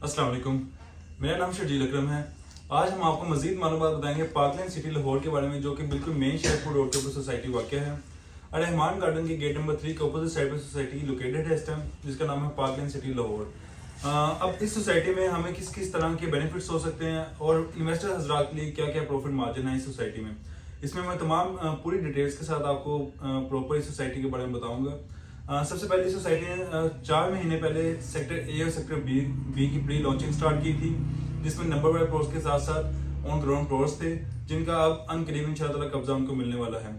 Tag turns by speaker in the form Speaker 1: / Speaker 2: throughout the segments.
Speaker 1: अस्सलाम वालेकुम। मेरा नाम शर्जील अकरम है। आज हम आपको मजीद मालूमात बताएंगे पार्कलैंड सिटी लाहौर के बारे में, जो कि बिल्कुल मेन शेरपुर रोड के ऊपर सोसाइटी वाक़ है। रहमान गार्डन के गेट नंबर 3 के अपोजिट साइड पर सोसाइटी लोकेटेड है इस टाइम, जिसका नाम है पार्कलैंड सिटी लाहौर। अब इस सोसाइटी में हमें किस किस तरह के बेनिफिट्स हो सकते हैं और इन्वेस्टर हजरात के लिए क्या क्या प्रॉफिट मार्जिन है इस सोसाइटी में, इसमें मैं तमाम पूरी डिटेल्स के साथ आपको प्रॉपर इस सोसाइटी के बारे में बताऊंगा। सबसे पहले सोसाइटी ने 4 महीने पहले सेक्टर ए और सेक्टर बी की प्री लॉन्चिंग स्टार्ट की थी, जिसमें नंबर वाइज प्लॉट्स के साथ साथ ऑन ग्राउंड प्लॉट्स थे, जिनका अब अनकरीब इंशाअल्लाह कब्जा उनको मिलने वाला है।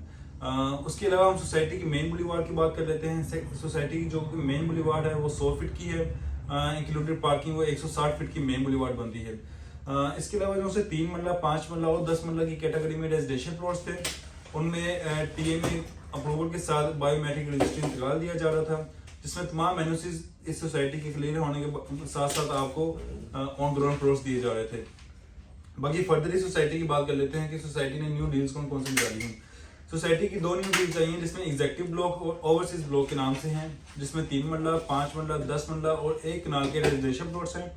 Speaker 1: उसके अलावा हम सोसाइटी की मेन बुलीवार्ड की बात कर लेते हैं। सोसाइटी की जो मेन बुलीवार्ड है वो 100 फीट की है, इंक्लूडेड पार्किंग वो 160 फीट की मेन बुलीवार्ड बनती है। इसके अलावा जो से 3 मरला, 5 मरला और 10 मरला की कैटेगरी में रेजिडेंशियल प्लॉट्स थे, उनमें टीएमए अप्रूवल के साथ बायोमेट्रिक रजिस्ट्री निकाल दिया जा रहा था, जिसमें तमाम एनओसीज इस सोसाइटी के क्लियर होने के साथ साथ आपको ऑन ग्राउंड प्लॉट्स दिए जा रहे थे। बाकी फर्दर इस सोसाइटी की बात कर लेते हैं कि सोसाइटी ने न्यू डील्स कौन कौन सी निकाली हैं। सोसाइटी की 2 न्यू डील्स आई हैं, जिसमें एग्जेक्टिव ब्लॉक और ओवरसीज ब्लॉक के नाम से हैं, जिसमें 3 मरला, 5 मरला, 10 मरला और 1 कनाल के रेजिडेंशियल प्लॉट्स हैं।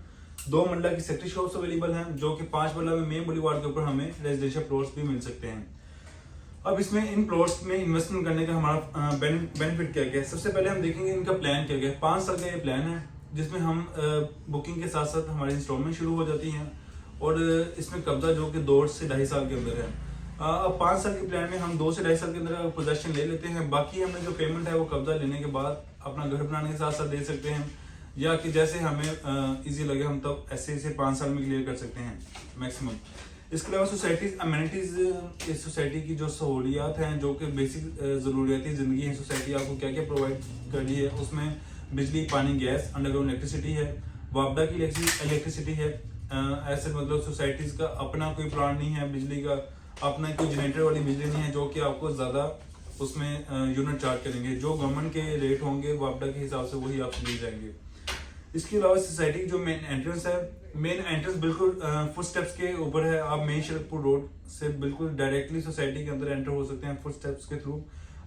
Speaker 1: 2 मरला की सेक्टर शॉप्स अवेलेबल हैं, जो कि 5 मरला में मेन बुलीवार्ड के ऊपर हमें रेजिडेंशियल प्लॉट्स भी मिल सकते हैं। अब इसमें इन प्लॉट्स में इन्वेस्टमेंट करने का हमारा बेनिफिट क्या क्या है। सबसे पहले हम देखेंगे इनका प्लान क्या क्या है। 5 साल का ये प्लान है, जिसमें हम बुकिंग के साथ साथ हमारी इंस्टॉलमेंट शुरू हो जाती हैं और इसमें कब्जा जो कि 2 से 2.5 साल के अंदर है। अब 5 साल के प्लान में हम 2 से 2.5 साल के अंदर पोजेशन ले लेते हैं। बाकी हमने जो पेमेंट है वो कब्जा लेने के बाद अपना घर बनाने के साथ साथ दे सकते हैं, या कि जैसे हमें ईजी लगे हम तब ऐसे 5 साल में क्लियर कर सकते हैं मैक्सिमम। इसके अलावा सोसाइटीज अमेनिटीज, इस सोसाइटी की जो सहूलियात हैं, जो कि बेसिक ज़रूरियाती ज़िंदगी है, सोसाइटी आपको क्या क्या प्रोवाइड कर रही है, उसमें बिजली, पानी, गैस, अंडरग्राउंड इलेक्ट्रिसिटी है, वापडा की इलेक्ट्रिसिटी है। ऐसे मतलब सोसाइटीज़ का अपना कोई प्लांट नहीं है बिजली का, अपना कोई जनरेटर वाली बिजली नहीं है, जो कि आपको ज़्यादा उसमें यूनिट चार्ज करेंगे। जो गवर्नमेंट के रेट होंगे वापडा के हिसाब से वही आपसे लिए जाएंगे। इसके अलावा सोसाइटी की जो मेन एंट्रेंस है, मेन एंट्रेंस बिल्कुल फुट स्टेप्स के ऊपर है। आप मेन शेरपुर रोड से बिल्कुल डायरेक्टली सोसाइटी के अंदर एंटर हो सकते हैं फुट स्टेप्स के थ्रू।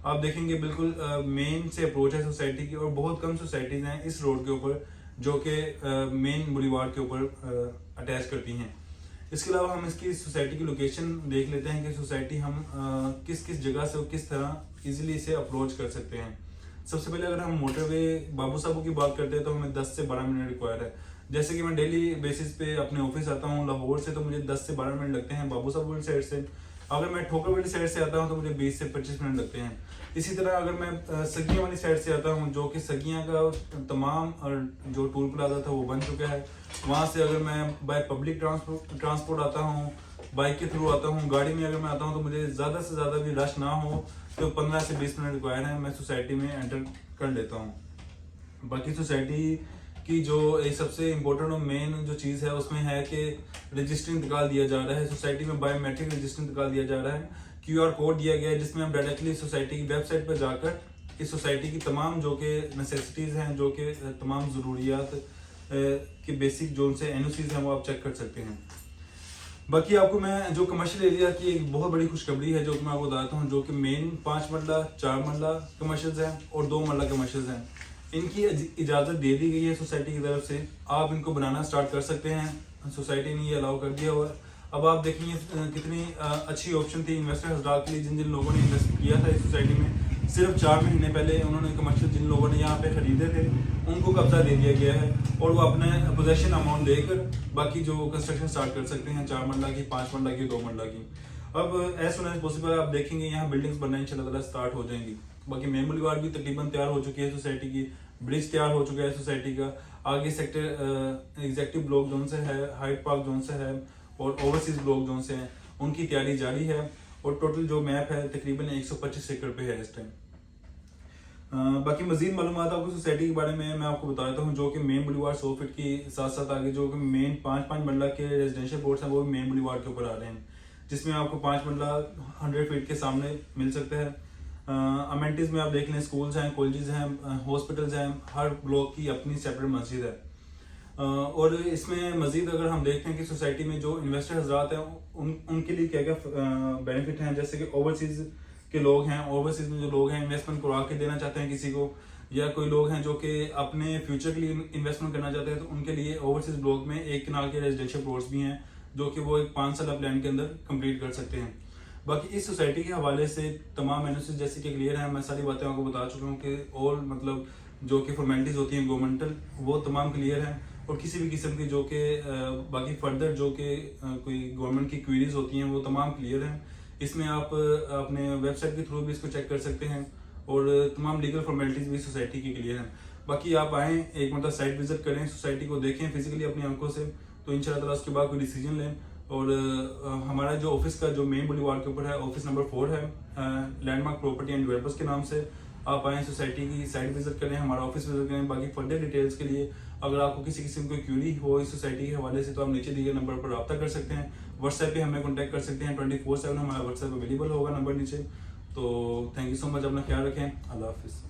Speaker 1: आप देखेंगे बिल्कुल मेन से अप्रोच है सोसाइटी की, और बहुत कम सोसाइटीज हैं इस रोड के ऊपर जो कि मेन बुलीवार्ड के ऊपर अटैच करती हैं। इसके अलावा हम इसकी सोसाइटी की लोकेशन देख लेते हैं कि सोसाइटी हम किस किस जगह से और किस तरह इजीली इसे अप्रोच कर सकते हैं। सबसे पहले अगर हम मोटरवे बाबू साहब की बात करते हैं तो हमें 10 से 12 मिनट रिक्वायर है। जैसे कि मैं डेली बेसिस पे अपने ऑफिस आता हूँ लाहौर से, तो मुझे 10 से 12 मिनट लगते हैं बाबू साहब वाली साइड से। अगर मैं ठोकर वाली साइड से आता हूँ तो मुझे 20 से 25 मिनट लगते हैं। इसी तरह अगर मैं सगियाँ वाली साइड से आता हूँ, जो कि सगियाँ का तमाम जो टूल प्लाजा था वो बन चुका है, वहाँ से अगर मैं बाय पब्लिक ट्रांसपोर्ट आता हूँ, बाइक के थ्रू आता हूँ, गाड़ी में अगर मैं आता हूँ, तो मुझे ज़्यादा से ज़्यादा भी रश ना हो तो 15 से 20 मिनट रिक्वायर है, मैं सोसाइटी में एंटर कर लेता हूँ। बाकी सोसाइटी की जो एक सबसे इम्पोर्टेंट और मेन जो चीज़ है उसमें है कि रजिस्टर इंतकाल दिया जा रहा है सोसाइटी में, बायोमेट्रिक रजिस्टर इंतकाल दिया जा रहा है। QR कोड दिया गया है, जिसमें हम डायरेक्टली सोसाइटी की वेबसाइट पर जाकर इस सोसाइटी की तमाम जो कि नेसेसिटीज़ हैं, जो कि तमाम ज़रूरियात के बेसिक जो उनसे NOCs हैं वो आप चेक कर सकते हैं। बाकी आपको मैं जो कमर्शियल एरिया की एक बहुत बड़ी खुशखबरी है जो कि मैं आपको बताता हूँ, जो कि मेन 5 मरला, 4 मरला कमर्शियल्स हैं और 2 मरला कमर्शियल्स हैं। इनकी इजाज़त दे दी गई है सोसाइटी की तरफ से, आप इनको बनाना स्टार्ट कर सकते हैं, सोसाइटी ने ये अलाउ कर दिया हुआ है। अब आप देखेंगे कितनी अच्छी ऑप्शन थी इन्वेस्टर हजरात के लिए, जिन जिन लोगों ने इन्वेस्ट किया था इस सोसाइटी में। सिर्फ 4 महीने पहले उन्होंने कमर्शियल जिन लोगों ने यहाँ पे खरीदे थे उनको कब्जा दे दिया गया है, और वो अपने पोजेशन अमाउंट देकर बाकी जो कंस्ट्रक्शन स्टार्ट कर सकते हैं 4 मरला की, 5 मरला की, 2 मरला की। अब एज सुन एज पॉसिबल आप देखेंगे यहाँ बिल्डिंग्स बनना इंशाल्लाह स्टार्ट हो जाएंगी। बाकी मेन बुलीवार्ड भी तकरीबन तैयार हो चुकी है सोसाइटी की, ब्रिज तैयार हो चुका है सोसाइटी का, आगे सेक्टर एग्जेक्टिव ब्लॉक जोन से है, हाइट पार्क जोन से है और ओवरसीज ब्लॉक जोन से हैं, उनकी तैयारी जारी है। और टोटल जो मैप है तकरीबन 125 एकड़ पे है इस टाइम। बाकी मजीद मालूमात आपको सोसाइटी के बारे में मैं आपको बता देता हूँ, जो कि मेन बुलीवार्ड 100 फीट की साथ साथ आगे जो कि मेन 5 मरला के रेजिडेंशियल प्लॉट्स हैं वो भी मेन बुलीवार्ड के ऊपर आ रहे हैं, जिसमें आपको 5 मरला 100 फीट के सामने मिल सकता है। अमेनिटीज़ में आप देख लें, स्कूल्स हैं, कॉलेजेस हैं, हॉस्पिटल्स हैं, हर ब्लॉक की अपनी सेपरेट मस्जिद है। और इसमें मजीद अगर हम देखते हैं कि सोसाइटी में जो इन्वेस्टर हजरात हैं उनके लिए क्या क्या बेनिफिट हैं, जैसे कि ओवरसीज के लोग हैं, ओवरसीज में जो लोग हैं इन्वेस्टमेंट करवा के देना चाहते हैं किसी को, या कोई लोग हैं जो कि अपने फ्यूचर के लिए इन्वेस्टमेंट करना चाहते हैं, तो उनके लिए ओवरसीज ब्लॉक में 1 कनाल के रेजिडेंशियल प्लॉट्स भी हैं जो कि वो एक 5 साल प्लान के अंदर कंप्लीट कर सकते हैं। बाकी इस सोसाइटी के हवाले से तमाम एनओसी जैसे कि क्लियर है, मैं सारी बातें आपको बता चुका हूँ कि ऑल मतलब जो कि फॉर्मेलिटीज होती हैं गवर्नमेंटल वो तमाम क्लियर हैं, और किसी भी किस्म की जो कि बाकी फर्दर जो कि कोई गवर्नमेंट की क्वेरीज होती हैं वो तमाम क्लियर हैं। इसमें आप अपने वेबसाइट के थ्रू भी इसको चेक कर सकते हैं, और तमाम लीगल फॉर्मेलिटीज भी सोसाइटी की क्लियर हैं। बाकी आप आएँ, एक मतलब साइट विजिट करें, सोसाइटी को देखें फिजिकली अपनी आंखों से, तो इंशाल्लाह ताला उसके बाद कोई डिसीजन लें। और हमारा जो ऑफिस का जो मेन बुलीवार्ड के ऊपर है, ऑफिस नंबर 4 है, लैंडमार्क प्रॉपर्टी एंड डेवलपर्स के नाम से। आप आएँ, सोसाइटी की साइट विजिट करें, हमारा ऑफिस विजिट करें। बाकी फर्दर डिटेल्स के लिए अगर आपको किसी किस्म की क्यूरी हो इस सोसाइटी के हवाले से, तो आप नीचे दिए गए नंबर पर रब्ता कर सकते हैं। व्हाट्सएप पे हमें कॉन्टैक्ट कर सकते हैं, 24/7 हमारा व्हाट्सएप अवेलेबल होगा नंबर नीचे। तो थैंक यू सो मच, अपना ख्याल रखें, अल्लाह हाफिज़।